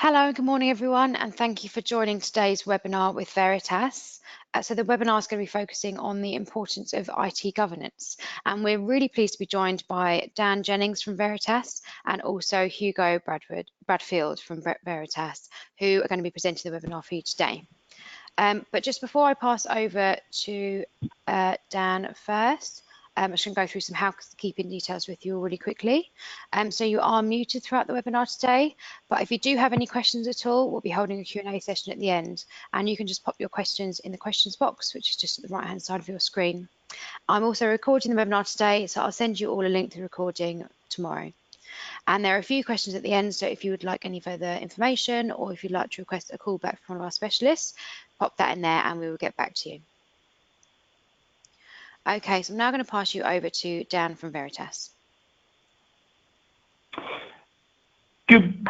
Hello, good morning everyone, and thank you for joining today's webinar with Veritas. So the webinar is going to be focusing on the importance of IT governance, and we're really pleased to be joined by Dan Jennings from Veritas and also Hugo Bradfield from Veritas, who are going to be presenting the webinar for you today. But just before I pass over to Dan first, I'm just going to go through some housekeeping details with you all really quickly. So you are muted throughout the webinar today, but if you do have any questions at all, we'll be holding a Q&A session at the end, and you can just pop your questions in the questions box, which is just at the right-hand side of your screen. I'm also recording the webinar today, so I'll send you all a link to the recording tomorrow. And there are a few questions at the end, so if you would like any further information or if you'd like to request a call back from one of our specialists, pop that in there and we will get back to you. Okay, so I'm now going to pass you over to Dan from Veritas. Good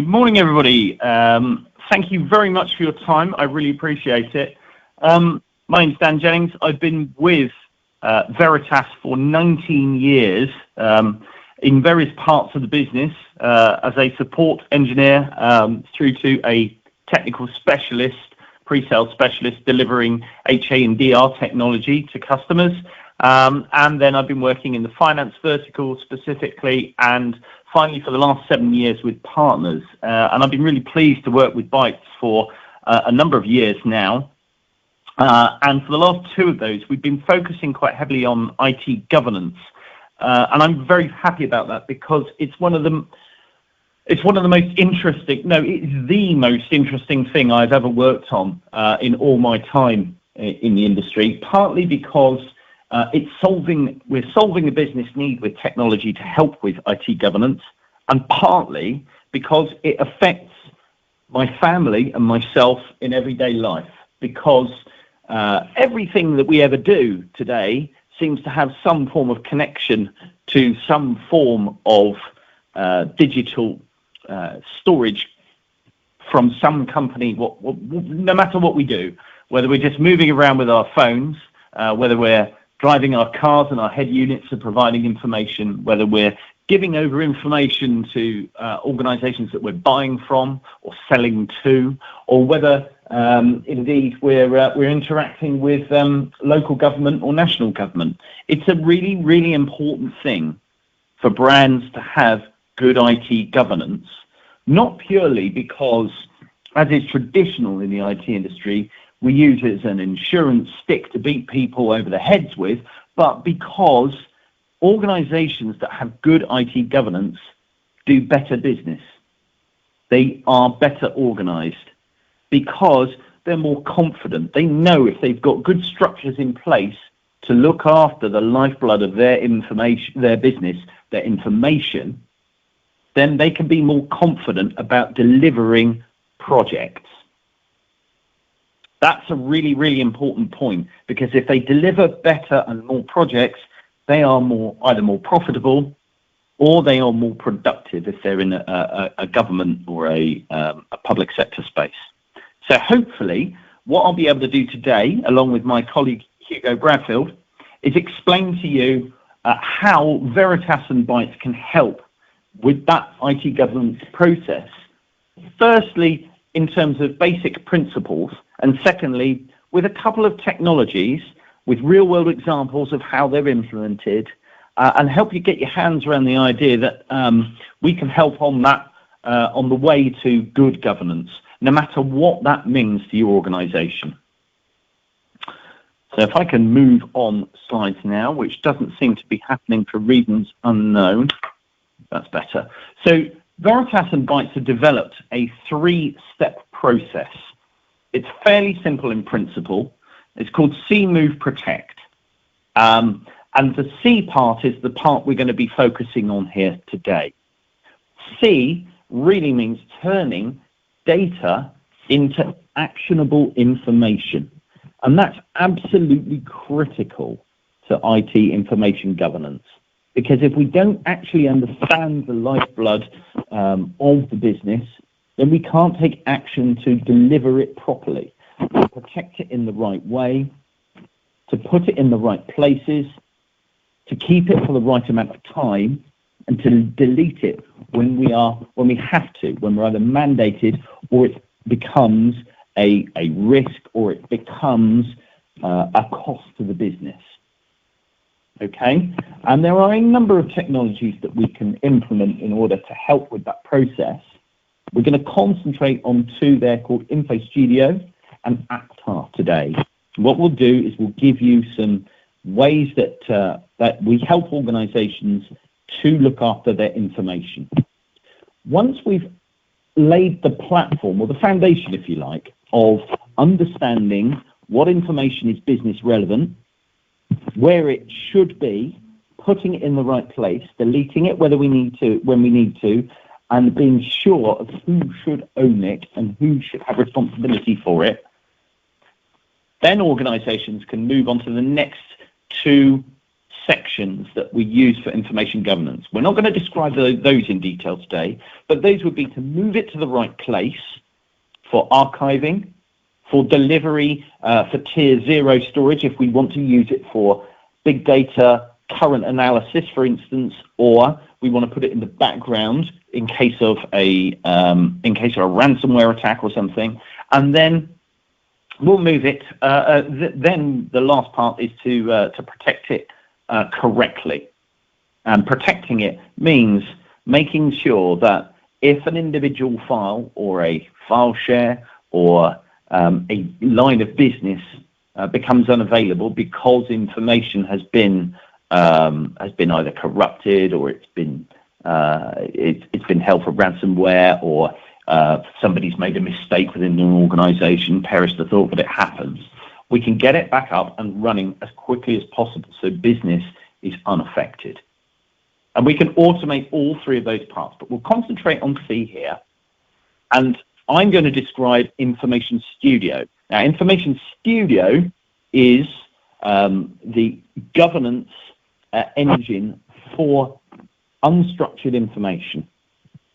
morning, everybody. Thank you very much for your time. I really appreciate it. My name's Dan Jennings. I've been with Veritas for 19 years in various parts of the business as a support engineer through to a technical specialist, pre-sales specialist delivering HA and DR technology to customers. And then I've been working in the finance vertical specifically, and finally for the last 7 years with partners. And I've been really pleased to work with Bytes for a number of years now. And for the last 2 of those, we've been focusing quite heavily on IT governance. And I'm very happy about that because it's one of the most interesting, no, it's the most interesting thing I've ever worked on in all my time in the industry, partly because we're solving a business need with technology to help with IT governance, and partly because it affects my family and myself in everyday life, because everything that we ever do today seems to have some form of connection to some form of digital storage from some company, no matter what we do, whether we're just moving around with our phones, whether we're driving our cars and our head units are providing information, whether we're giving over information to organizations that we're buying from or selling to, or whether indeed we're interacting with local government or national government. It's a really, really important thing for brands to have good IT governance, not purely because, as is traditional in the IT industry, we use it as an insurance stick to beat people over the heads with, but because organizations that have good IT governance do better business. They are better organized because they're more confident. They know if they've got good structures in place to look after the lifeblood of their information, their business, their information, then they can be more confident about delivering projects. That's a really, really important point, because if they deliver better and more projects, they are either more profitable or they are more productive if they're in a government or a public sector space. So hopefully what I'll be able to do today, along with my colleague Hugo Bradfield, is explain to you how Veritas and Bytes can help with that IT governance process. Firstly, in terms of basic principles, and secondly, with a couple of technologies, with real-world examples of how they're implemented, and help you get your hands around the idea that we can help on that, on the way to good governance, no matter what that means to your organization. So if I can move on slides now, which doesn't seem to be happening for reasons unknown. That's better. So Veritas and Bytes have developed a 3-step process. It's fairly simple in principle. It's called See, Move, Protect. And the C part is the part we're going to be focusing on here today. C really means turning data into actionable information. And that's absolutely critical to IT information governance. Because if we don't actually understand the lifeblood of the business, then we can't take action to deliver it properly, to protect it in the right way, to put it in the right places, to keep it for the right amount of time, and to delete it when we have to, when we're either mandated or it becomes a risk or it becomes a cost to the business. Okay, and there are a number of technologies that we can implement in order to help with that process. We're going to concentrate on two there called Info Studio and Actar today. What we'll do is we'll give you some ways that we help organizations to look after their information. Once we've laid the platform, or the foundation, if you like, of understanding what information is business relevant, where it should be, putting it in the right place, deleting it when we need to, and being sure of who should own it and who should have responsibility for it, then organizations can move on to the next two sections that we use for information governance. We're not going to describe those in detail today, but those would be to move it to the right place for archiving, for delivery, for tier 0 storage if we want to use it for big data, current analysis, for instance, or we want to put it in the background in case of a ransomware attack or something, and then we'll move it. Then the last part is to protect it correctly. And protecting it means making sure that if an individual file or a file share or a line of business becomes unavailable because information has been either corrupted or it's been held for ransomware, or somebody's made a mistake within an organization, perish the thought, but it happens. We can get it back up and running as quickly as possible so business is unaffected. And we can automate all three of those parts, but we'll concentrate on C here. And I'm going to describe Information Studio. Now, Information Studio is the governance engine for unstructured information.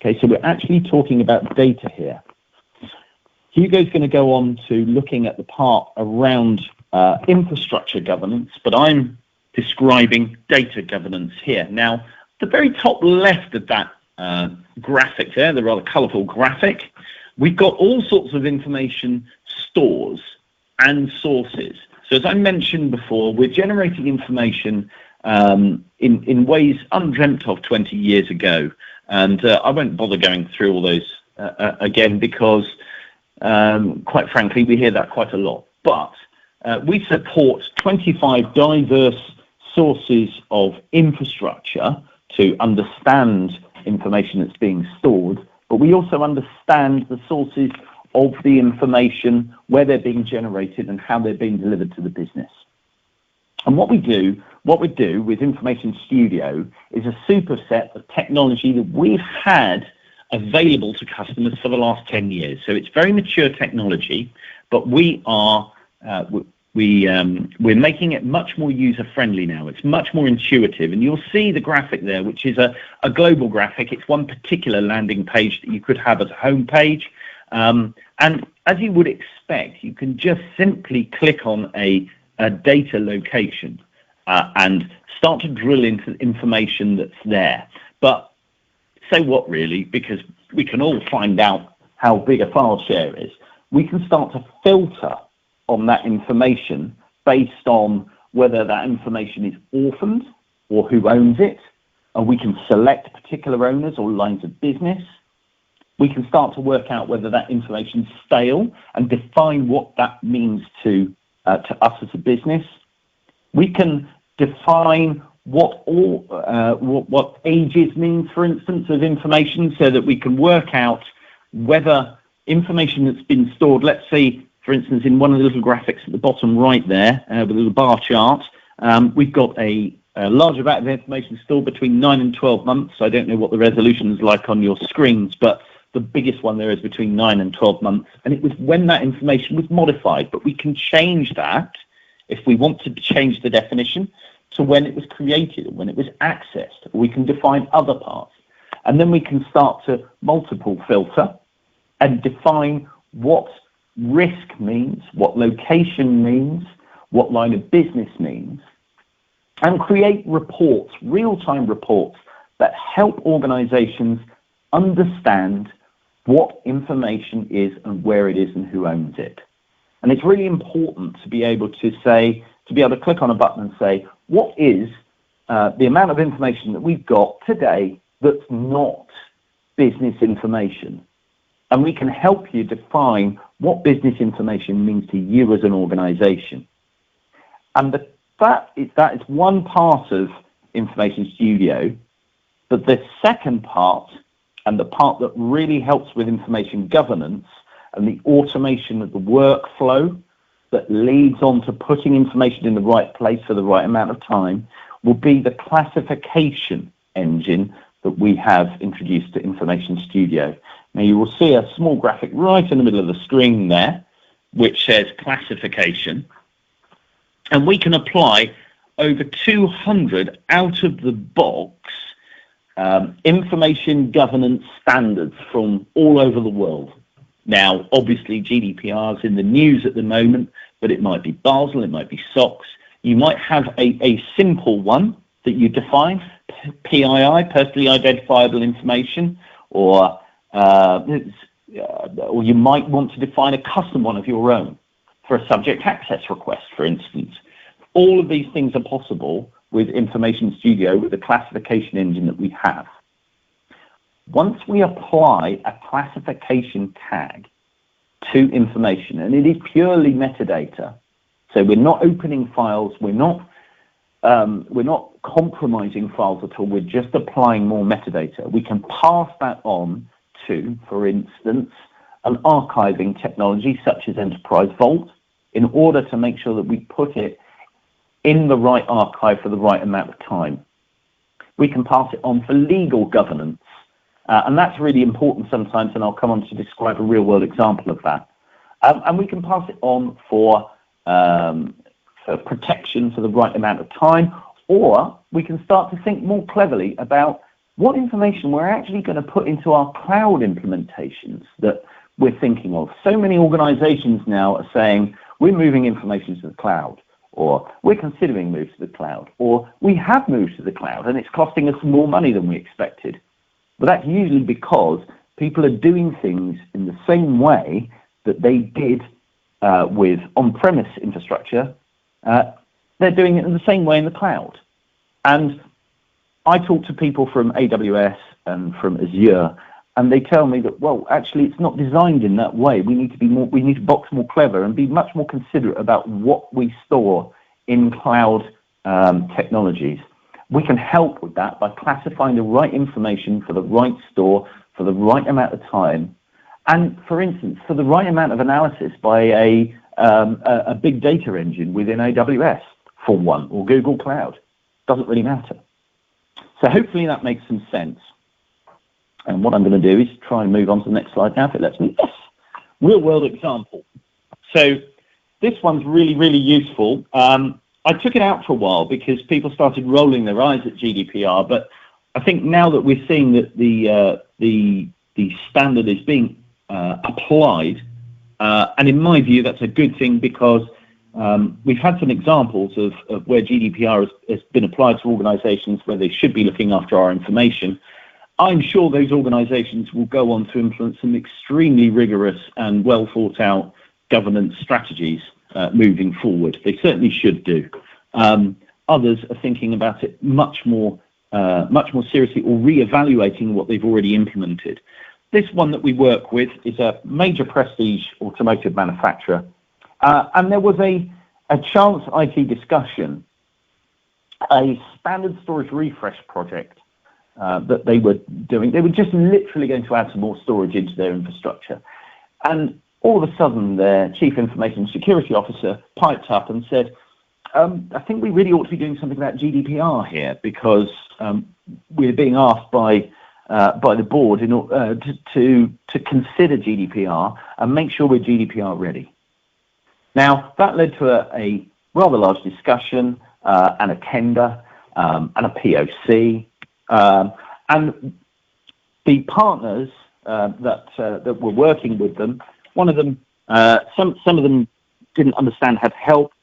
Okay, so we're actually talking about data here. Hugo's going to go on to looking at the part around infrastructure governance, but I'm describing data governance here. Now, the very top left of that graphic there, the rather colourful graphic, we've got all sorts of information stores and sources. So as I mentioned before, we're generating information in ways undreamt of 20 years ago. And I won't bother going through all those again because, quite frankly, we hear that quite a lot. But we support 25 diverse sources of infrastructure to understand information that's being stored, but we also understand the sources of the information, where they're being generated and how they're being delivered to the business. And what we do with Information Studio is a superset of technology that we've had available to customers for the last 10 years. So it's very mature technology, but we're making it much more user-friendly now. It's much more intuitive, and you'll see the graphic there, which is a global graphic. It's one particular landing page that you could have as a home page. And as you would expect, you can just simply click on a data location and start to drill into the information that's there. But so what really, because we can all find out how big a file share is. We can start to filter on that information based on whether that information is orphaned or who owns it, and we can select particular owners or lines of business. We can start to work out whether that information is stale and define what that means to us as a business. We can define what ages mean, for instance, of information, so that we can work out whether information that's been stored, let's say, for instance, in one of the little graphics at the bottom right there, with a little bar chart, we've got a large amount of information stored between 9 and 12 months. I don't know what the resolution is like on your screens, but the biggest one there is between 9 and 12 months. And it was when that information was modified, but we can change that if we want to change the definition to when it was created or when it was accessed. We can define other parts. And then we can start to multiple filter and define what risk means, what location means, what line of business means, and create reports, real-time reports that help organizations understand what information is and where it is and who owns it. And it's really important to be able to click on a button and say, what is the amount of information that we've got today that's not business information? And we can help you define what business information means to you as an organization. And that is one part of Information Studio. But the second part, and the part that really helps with information governance and the automation of the workflow that leads on to putting information in the right place for the right amount of time, will be the classification engine that we have introduced to Information Studio. Now you will see a small graphic right in the middle of the screen there, which says classification. And we can apply over 200 out-of-the-box information governance standards from all over the world. Now, obviously, GDPR is in the news at the moment, but it might be Basel, it might be SOX. You might have a simple one that you define, PII, personally identifiable information, or you might want to define a custom one of your own for a subject access request, for instance. All of these things are possible with Information Studio, with the classification engine that we have. Once we apply a classification tag to information, and it is purely metadata, so we're not opening files, we're not compromising files at all, we're just applying more metadata. We can pass that on to, for instance, an archiving technology such as Enterprise Vault in order to make sure that we put it in the right archive for the right amount of time. We can pass it on for legal governance, and that's really important sometimes, and I'll come on to describe a real-world example of that. And we can pass it on for protection for the right amount of time, or we can start to think more cleverly about what information we're actually going to put into our cloud implementations that we're thinking of. So many organizations now are saying, we're moving information to the cloud, or we're considering moves to the cloud, or we have moved to the cloud and it's costing us more money than we expected. But that's usually because people are doing things in the same way that they did with on-premise infrastructure. They're doing it in the same way in the cloud. And I talk to people from AWS and from Azure, and they tell me that, well, actually, it's not designed in that way. We need to box more clever and be much more considerate about what we store in cloud technologies. We can help with that by classifying the right information for the right store, for the right amount of time, and, for instance, for the right amount of analysis by a big data engine within AWS, for one, or Google Cloud. Doesn't really matter. So hopefully that makes some sense. And what I'm going to do is try and move on to the next slide now, if it lets me. Yes, real-world example. So this one's really, really useful. I took it out for a while because people started rolling their eyes at GDPR, but I think now that we're seeing that the standard is being applied, and in my view, that's a good thing because we've had some examples of where GDPR has been applied to organizations where they should be looking after our information. I'm sure those organizations will go on to implement some extremely rigorous and well thought out governance strategies moving forward. They certainly should do. Others are thinking about it much more seriously, or re-evaluating what they've already implemented. This one that we work with is a major prestige automotive manufacturer, and there was a chance IT discussion, a standard storage refresh project that they were doing. They were just literally going to add some more storage into their infrastructure. And all of a sudden, their chief information security officer piped up and said, I think we really ought to be doing something about GDPR here, because we're being asked by the board to consider GDPR and make sure we're GDPR ready. Now, that led to a rather large discussion and a tender and a POC. And the partners that were working with them, one of them, some of them didn't understand how to help.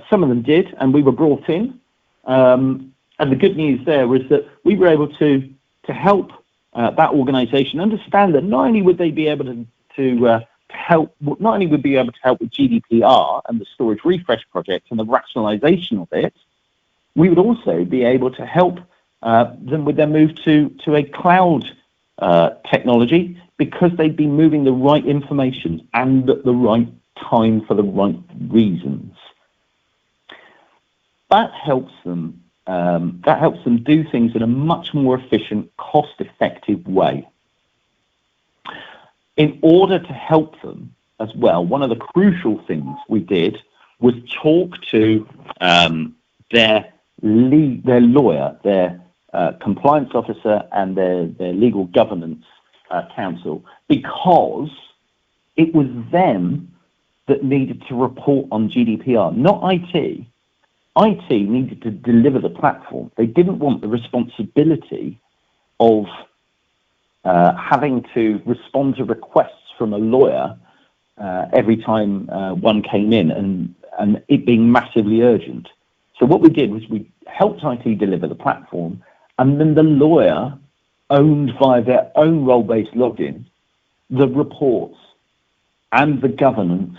Some of them did, and we were brought in. And the good news there was that we were able to help that organization understand that not only would they be able to help, not only would be able to help with GDPR and the storage refresh project and the rationalization of it, we would also be able to help them with their move to a cloud technology, because they'd be moving the right information and at the right time for the right reasons. That helps them. That helps them do things in a much more efficient, cost-effective way. In order to help them as well, one of the crucial things we did was talk to their lawyer, their compliance officer, and their legal governance counsel, because it was them that needed to report on GDPR, not IT. IT needed to deliver the platform. They didn't want the responsibility of having to respond to requests from a lawyer every time one came in, and it being massively urgent. So what we did was we helped IT deliver the platform, and then the lawyer owned via their own role-based login the reports and the governance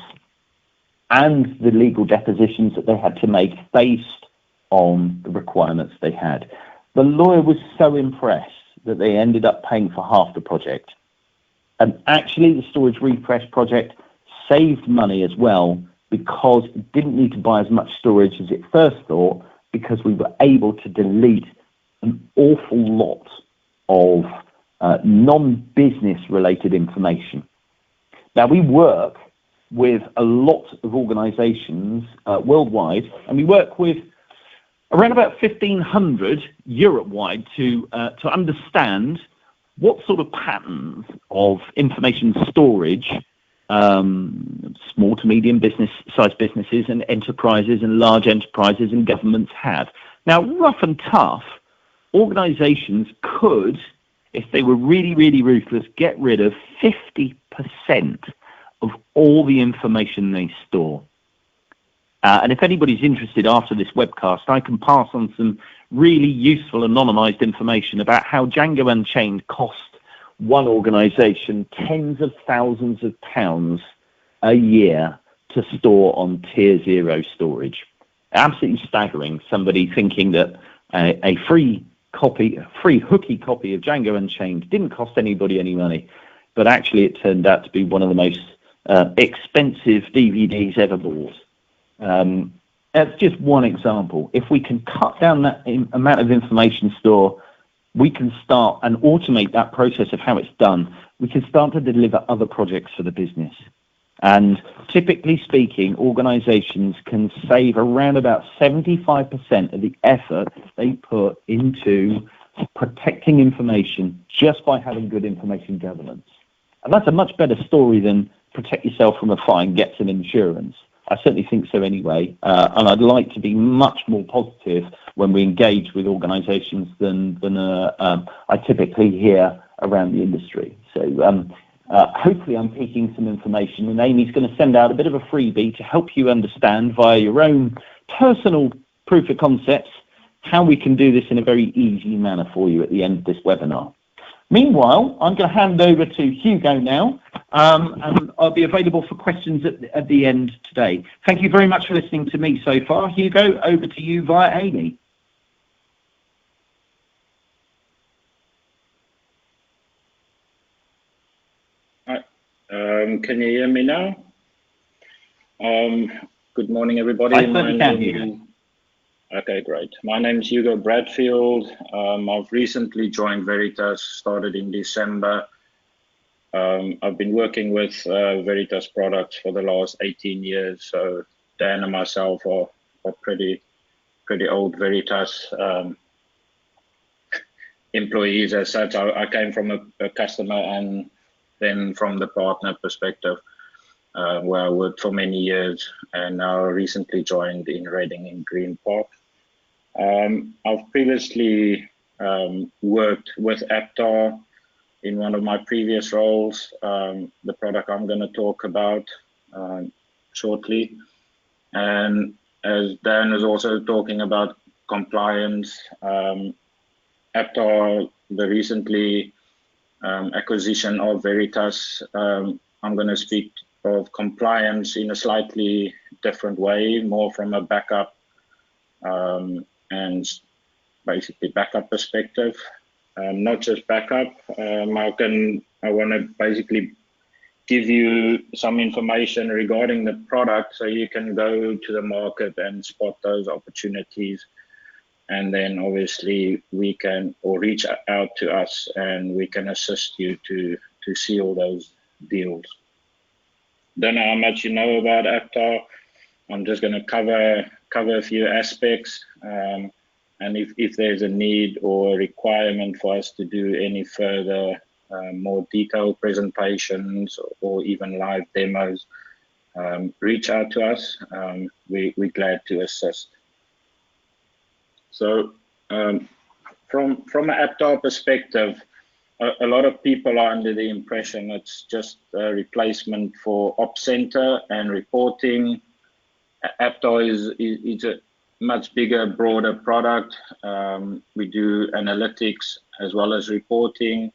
and the legal depositions that they had to make based on the requirements they had. The lawyer was so impressed that they ended up paying for half the project. And actually, the storage refresh project saved money as well, because it didn't need to buy as much storage as it first thought, because we were able to delete an awful lot of non-business related information. Now, we work with a lot of organizations worldwide, and we work with around about 1,500 Europe-wide to understand what sort of patterns of information storage small to medium sized businesses and enterprises and large enterprises and governments have. Now, rough and tough, organizations could, if they were really, really ruthless, get rid of 50% of all the information they store. And if anybody's interested after this webcast, I can pass on some really useful anonymized information about how Django Unchained cost one organization tens of thousands of pounds a year to store on tier 0 storage. Absolutely staggering. Somebody thinking that a free hooky copy of Django Unchained didn't cost anybody any money, but actually it turned out to be one of the most expensive DVDs ever bought. That's just one example. If we can cut down that amount of information store, we can start and automate that process of how it's done. We can start to deliver other projects for the business. And typically speaking, organizations can save around about 75% of the effort they put into protecting information just by having good information governance. And that's a much better story than protect yourself from a fine, get some insurance. I certainly think so anyway. And I'd like to be much more positive when we engage with organizations than I typically hear around the industry. So hopefully I'm peeking some information, and Amy's going to send out a bit of a freebie to help you understand via your own personal proof of concepts how we can do this in a very easy manner for you at the end of this webinar. Meanwhile, I'm going to hand over to Hugo now, and I'll be available for questions at the end today. Thank you very much for listening to me so far. Hugo, over to you via Amy. Hi. Can you hear me now? Good morning, everybody. I certainly can hear you. Okay, great. My name is Hugo Bradfield. I've recently joined Veritas, started in December. I've been working with Veritas products for the last 18 years. So Dan and myself are pretty old Veritas employees as such. I came from a customer and then from the partner perspective, where I worked for many years, and now recently joined in Reading in Green Park. I've previously worked with Aptar in one of my previous roles, the product I'm going to talk about shortly. And as Dan was also talking about compliance, Aptar, they recently acquisition of Veritas, I'm going to speak of compliance in a slightly different way, more from a backup and basically backup perspective. Not just backup, I want to basically give you some information regarding the product so you can go to the market and spot those opportunities. And then obviously we can, or reach out to us and we can assist you to see all those deals. Don't know how much you know about Aptar. I'm just going to cover a few aspects. And if there's a need or a requirement for us to do any further more detailed presentations or even live demos, reach out to us. We're glad to assist. So from an Aptar perspective, a lot of people are under the impression it's just a replacement for Op Center and reporting. Aptar is a much bigger, broader product. We do analytics as well as reporting,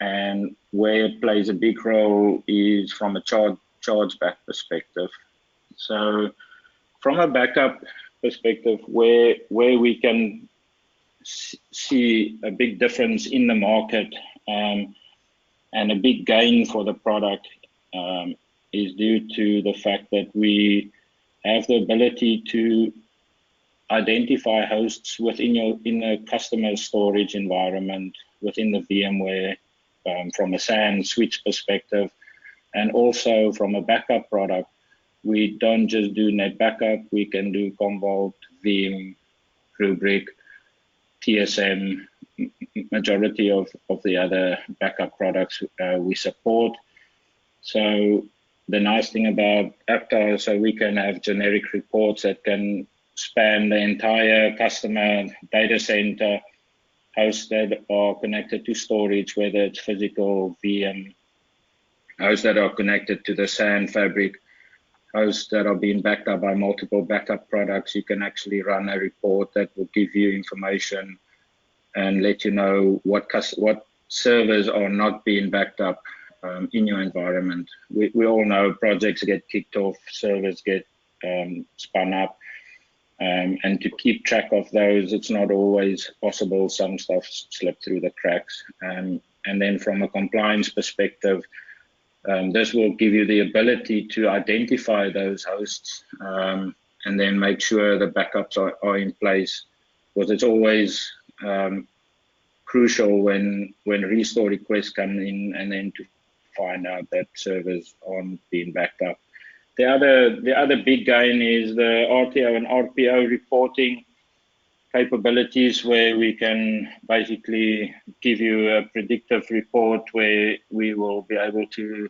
and where it plays a big role is from a chargeback perspective. So from a backup perspective, where we can see a big difference in the market and a big gain for the product is due to the fact that we have the ability to identify hosts within a customer's storage environment, within the VMware, from a SAN switch perspective, and also from a backup product. We don't just do net backup, we can do Commvault, Veeam, Rubrik, TSM, majority of the other backup products we support. So the nice thing about Aptar, so we can have generic reports that can span the entire customer data center, hosts that are connected to storage, whether it's physical, VM, hosts that are connected to the SAN fabric, hosts that are being backed up by multiple backup products. You can actually run a report that will give you information and let you know what servers are not being backed up in your environment. We all know projects get kicked off, servers get spun up, and to keep track of those, it's not always possible. Some stuff slips through the cracks. And then from a compliance perspective, this will give you the ability to identify those hosts and then make sure the backups are in place, because it's always crucial when restore requests come in and then to find out that servers aren't being backed up. The other big gain is the RTO and RPO reporting capabilities, where we can basically give you a predictive report where we will be able to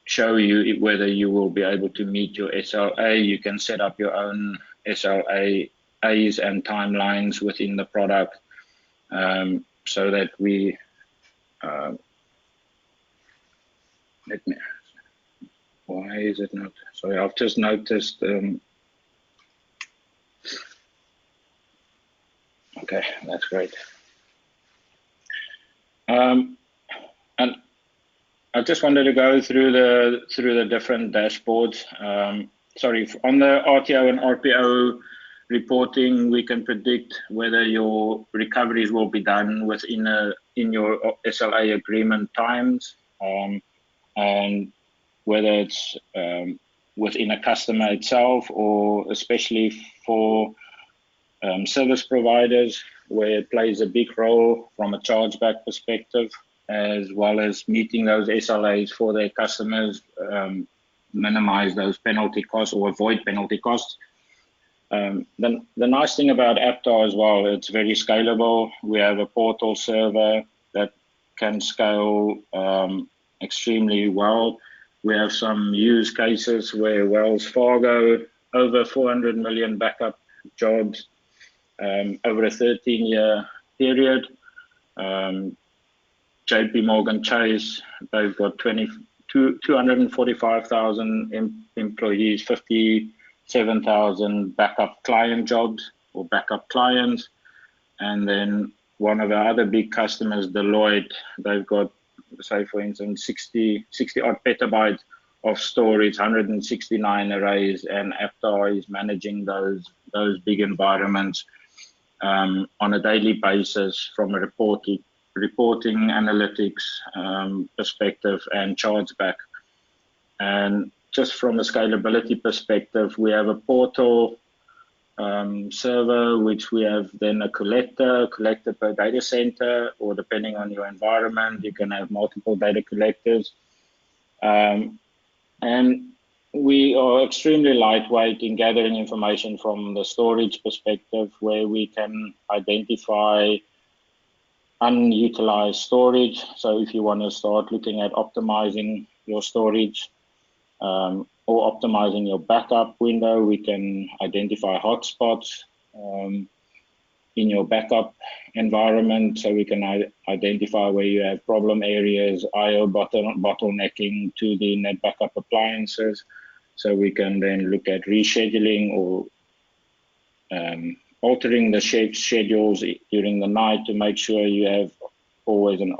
show you whether you will be able to meet your SLA. You can set up your own SLAs and timelines within the product, so that we why is it not? Sorry, I've just noticed. Okay, that's great. And I just wanted to go through the different dashboards. Sorry, on the RTO and RPO reporting, we can predict whether your recoveries will be done within your SLA agreement times, and whether it's within a customer itself, or especially for service providers, where it plays a big role from a chargeback perspective, as well as meeting those SLAs for their customers, minimize those penalty costs or avoid penalty costs. The nice thing about Aptar as well, it's very scalable. We have a portal server that can scale extremely well. We have some use cases where Wells Fargo, over 400 million backup jobs over a 13-year period. JP Morgan Chase, they've got 245,000 employees, 57,000 backup client jobs or backup clients. And then one of our other big customers, Deloitte, they've got, say, for instance, 60 odd petabytes of storage, 169 arrays, and Aptar is managing those big environments on a daily basis from a reporting analytics perspective and chargeback. And just from a scalability perspective, we have a portal server, which we have then a collector per data center, or depending on your environment, you can have multiple data collectors. And we are extremely lightweight in gathering information from the storage perspective, where we can identify unutilized storage. So if you want to start looking at optimizing your storage or optimizing your backup window, we can identify hotspots in your backup environment. So we can identify where you have problem areas, IO bottlenecking to the net backup appliances. So we can then look at rescheduling or altering the schedules during the night to make sure you have always an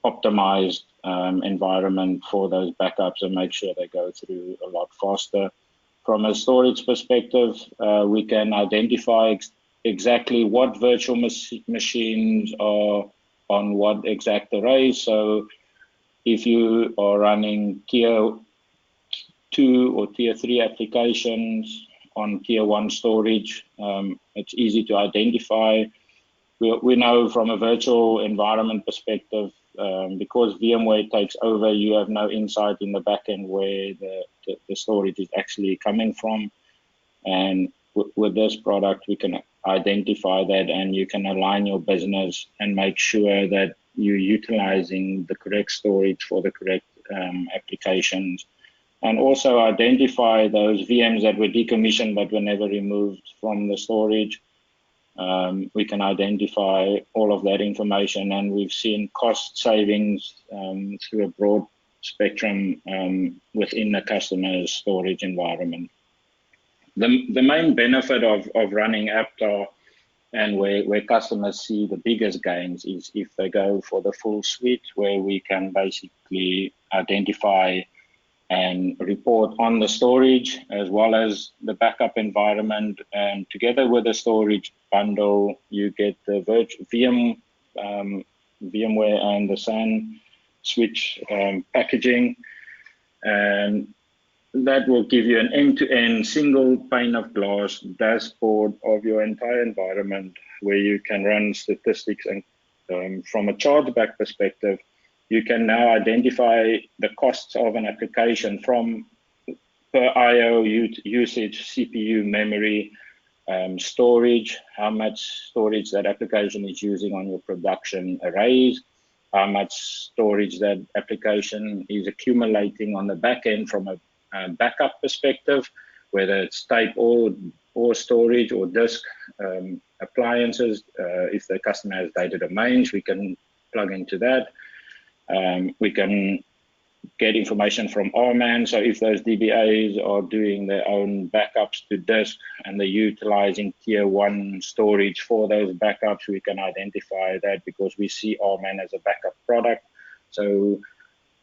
optimized environment for those backups and make sure they go through a lot faster. From a storage perspective, we can identify exactly what virtual machines are on what exact arrays. So if you are running tier 2 or tier 3 applications on tier 1 storage, it's easy to identify. We know from a virtual environment perspective, because VMware takes over, you have no insight in the backend where the storage is actually coming from. And with this product, we can identify that, and you can align your business and make sure that you're utilizing the correct storage for the correct applications. And also identify those VMs that were decommissioned but were never removed from the storage. We can identify all of that information, and we've seen cost savings through a broad spectrum within the customer's storage environment. The main benefit of running Aptar, and where customers see the biggest gains, is if they go for the full suite, where we can basically identify and report on the storage as well as the backup environment. And together with the storage bundle, you get the VMware and the SAN switch packaging, and that will give you an end-to-end single pane of glass dashboard of your entire environment, where you can run statistics. And from a chargeback perspective, you can now identify the costs of an application from per IO usage, CPU, memory, storage, how much storage that application is using on your production arrays, how much storage that application is accumulating on the back end from a backup perspective, whether it's tape or storage or disk appliances. If the customer has data domains, we can plug into that. We can get information from RMAN. So if those DBAs are doing their own backups to disk and they're utilizing tier 1 storage for those backups, we can identify that because we see RMAN as a backup product. So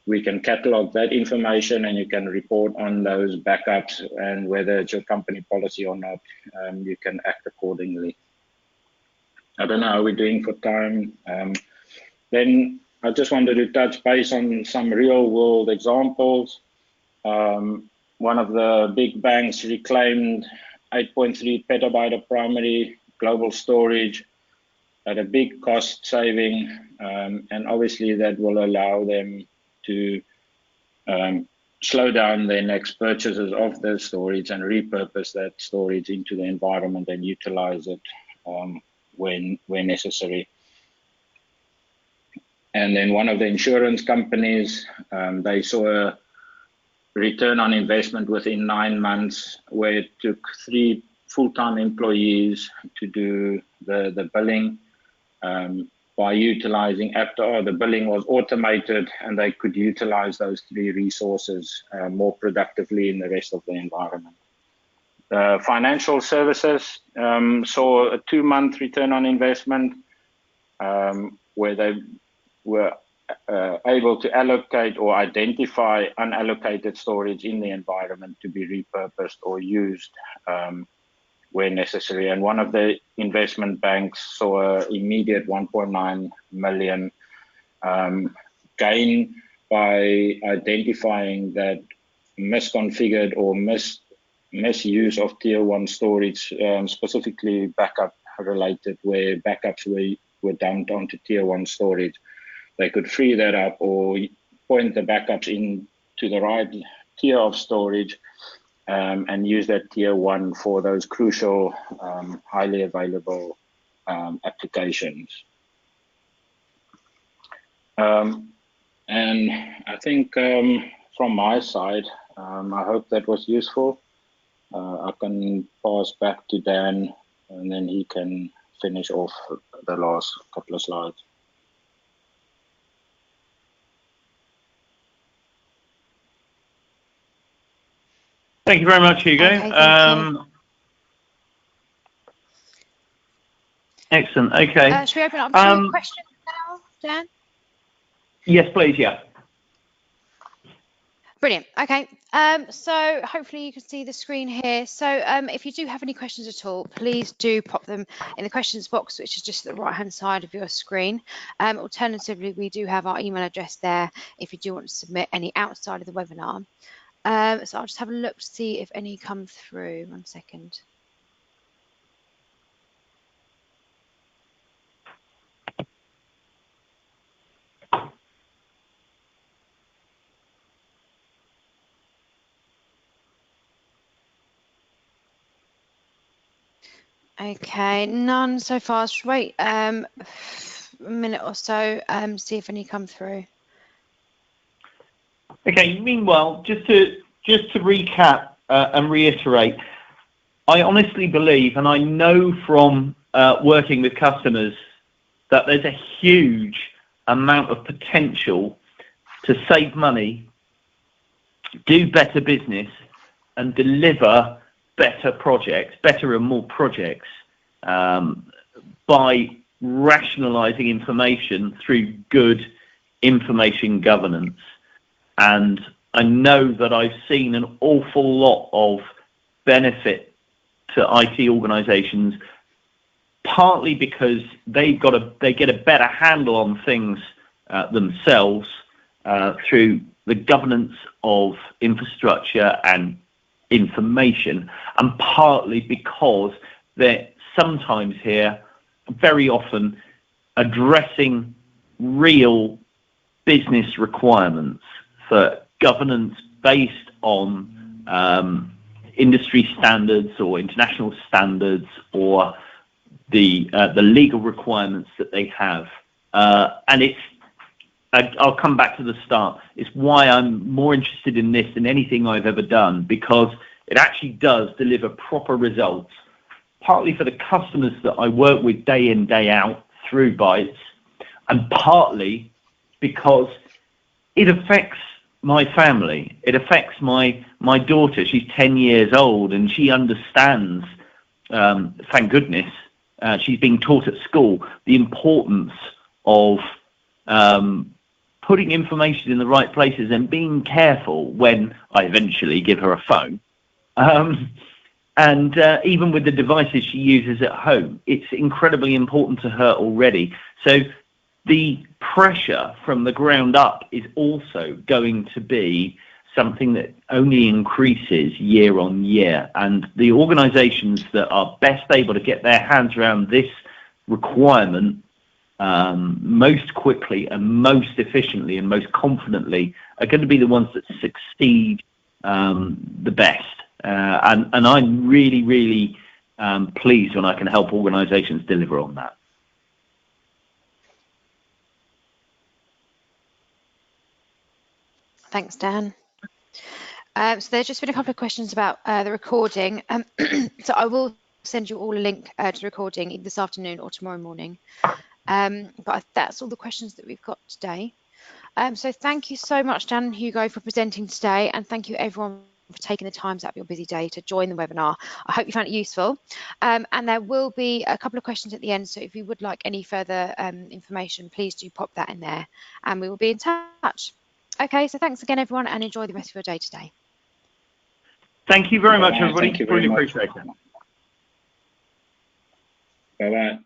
we can catalog that information, and you can report on those backups, and whether it's your company policy or not, you can act accordingly. I don't know how we're doing for time. Then I just wanted to touch base on some real world examples. One of the big banks reclaimed 8.3 petabyte of primary global storage at a big cost saving, and obviously that will allow them to slow down their next purchases of the storage and repurpose that storage into the environment and utilize it when necessary. And then one of the insurance companies, they saw a return on investment within 9 months, where it took 3 full-time employees to do the billing. By utilizing Aptar, the billing was automated, and they could utilize those 3 resources more productively in the rest of the environment. Financial services saw a 2-month return on investment, where they were able to allocate or identify unallocated storage in the environment to be repurposed or used where necessary. And one of the investment banks saw an immediate 1.9 million gain by identifying that misconfigured or misuse of tier 1 storage, specifically backup related, where backups were dumped onto tier 1 storage. They could free that up or point the backups into the right tier of storage and use that tier 1 for those crucial, highly available applications. And I think from my side, I hope that was useful. I can pass back to Dan and then he can finish off the last couple of slides. Thank you very much, Hugo. Okay, thank you. Excellent. Okay. Should we open up to questions now, Dan? Yes, please. Yeah. Brilliant. Okay. So hopefully you can see the screen here. So if you do have any questions at all, please do pop them in the questions box, which is just at the right-hand side of your screen. Alternatively, we do have our email address there if you do want to submit any outside of the webinar. So I'll just have a look to see if any come through. 1 second. Okay, none so far. Should wait a minute or so, see if any come through. Okay. Meanwhile, just to recap and reiterate, I honestly believe, and I know from working with customers, that there's a huge amount of potential to save money, do better business, and deliver better projects, better and more projects by rationalizing information through good information governance. And I know that I've seen an awful lot of benefit to IT organizations, partly because they get a better handle on things themselves through the governance of infrastructure and information, and partly because they're sometimes here, very often, addressing real business requirements for governance based on industry standards or international standards or the legal requirements that they have. And I'll come back to the start. It's why I'm more interested in this than anything I've ever done, because it actually does deliver proper results, partly for the customers that I work with day in, day out through Bytes, and partly because it affects my family. It affects my daughter. She's 10 years old and she understands, thank goodness, she's being taught at school the importance of putting information in the right places and being careful when I eventually give her a phone. And even with the devices she uses at home, it's incredibly important to her already. So the pressure from the ground up is also going to be something that only increases year on year. And the organizations that are best able to get their hands around this requirement most quickly and most efficiently and most confidently are going to be the ones that succeed the best. And I'm really, really pleased when I can help organizations deliver on that. Thanks, Dan. So there's just been a couple of questions about the recording. So I will send you all a link to the recording either this afternoon or tomorrow morning. But that's all the questions that we've got today. So thank you so much, Dan and Hugo, for presenting today, and thank you everyone for taking the time out of your busy day to join the webinar. I hope you found it useful. And there will be a couple of questions at the end, so if you would like any further information, please do pop that in there and we will be in touch. Okay, so thanks again, everyone, and enjoy the rest of your day today. Thank you very much, everybody. Thank you very Really much. appreciate it. Bye-bye.